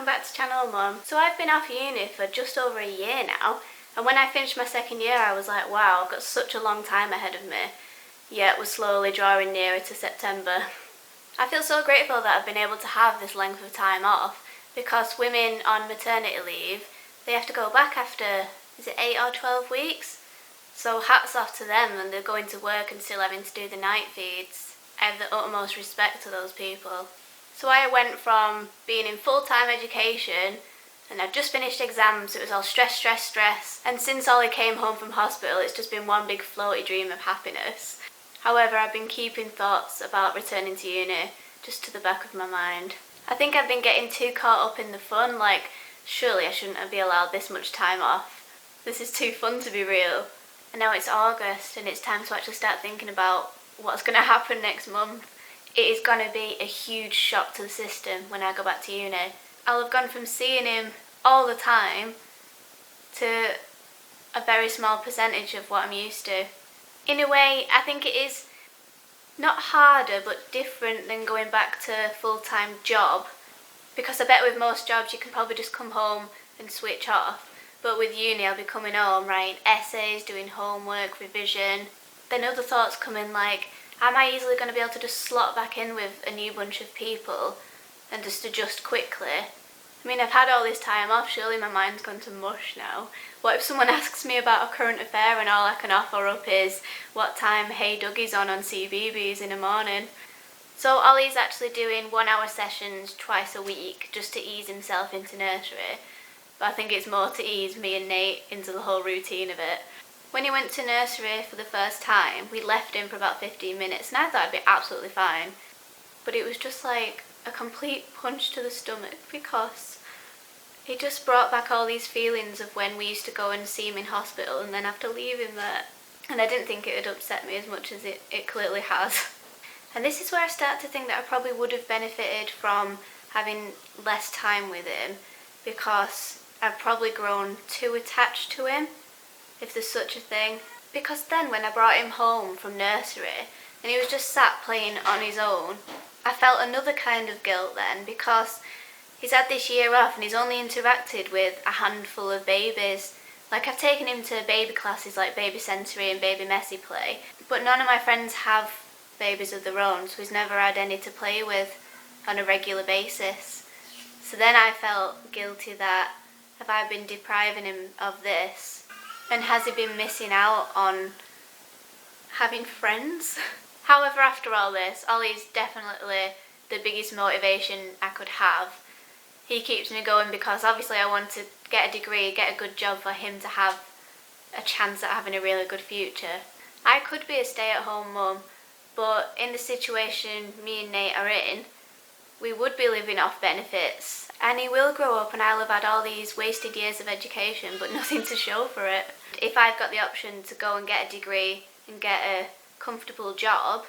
welcome back to Channel Mum. So I've been off uni for just over a year now, and when I finished my second year I was like, wow, I've got such a long time ahead of me, yet we're slowly drawing nearer to September. I feel so grateful that I've been able to have this length of time off, because women on maternity leave, they have to go back after, is it 8 or 12 weeks? So hats off to them, and they're going to work and still having to do the night feeds. I have the utmost respect to those people. So I went from being in full-time education, and I'd just finished exams, it was all stress, stress, stress, and since Ollie came home from hospital it's just been one big floaty dream of happiness. However, I've been keeping thoughts about returning to uni just to the back of my mind. I think I've been getting too caught up in the fun, like surely I shouldn't be allowed this much time off. This is too fun to be real. And now it's August and it's time to actually start thinking about what's going to happen next month. It is going to be a huge shock to the system when I go back to uni. I'll have gone from seeing him all the time to a very small percentage of what I'm used to. In a way, I think it is not harder but different than going back to a full-time job, because I bet with most jobs you can probably just come home and switch off, but with uni I'll be coming home writing essays, doing homework, revision. Then other thoughts come in like, am I easily going to be able to just slot back in with a new bunch of people and just adjust quickly? I mean, I've had all this time off, surely my mind's gone to mush now. What if someone asks me about a current affair and all I can offer up is what time Hey Dougie's on CBeebies in the morning? So Ollie's actually doing 1 hour sessions twice a week just to ease himself into nursery. But I think it's more to ease me and Nate into the whole routine of it. When he went to nursery for the first time, we left him for about 15 minutes and I thought I'd be absolutely fine. But it was just like a complete punch to the stomach, because it just brought back all these feelings of when we used to go and see him in hospital and then have to leave him there. And I didn't think it would upset me as much as it clearly has. And this is where I start to think that I probably would have benefited from having less time with him, because I've probably grown too attached to him, if there's such a thing. Because then when I brought him home from nursery and he was just sat playing on his own, I felt another kind of guilt then, because he's had this year off and he's only interacted with a handful of babies. Like, I've taken him to baby classes like Baby Sensory and Baby Messy Play, but none of my friends have babies of their own, so he's never had any to play with on a regular basis. So then I felt guilty that, have I been depriving him of this? And has he been missing out on having friends? However, after all this, Ollie's definitely the biggest motivation I could have. He keeps me going because obviously I want to get a degree, get a good job for him to have a chance at having a really good future. I could be a stay-at-home mum, but in the situation me and Nate are in, we would be living off benefits, and he will grow up and I'll have had all these wasted years of education but nothing to show for it. If I've got the option to go and get a degree and get a comfortable job,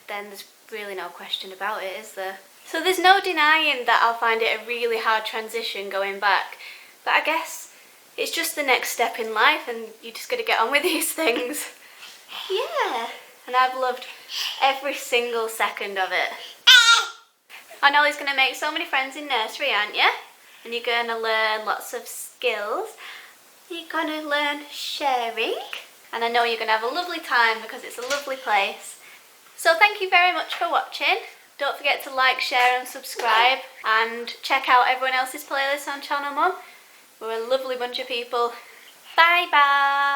then there's really no question about it, is there? So there's no denying that I'll find it a really hard transition going back, but I guess it's just the next step in life and you just gotta get on with these things. Yeah, and I've loved every single second of it. I know he's going to make so many friends in nursery, aren't you? And you're going to learn lots of skills. You're going to learn sharing. And I know you're going to have a lovely time because it's a lovely place. So thank you very much for watching. Don't forget to like, share and subscribe. And check out everyone else's playlist on Channel Mum. We're a lovely bunch of people. Bye bye.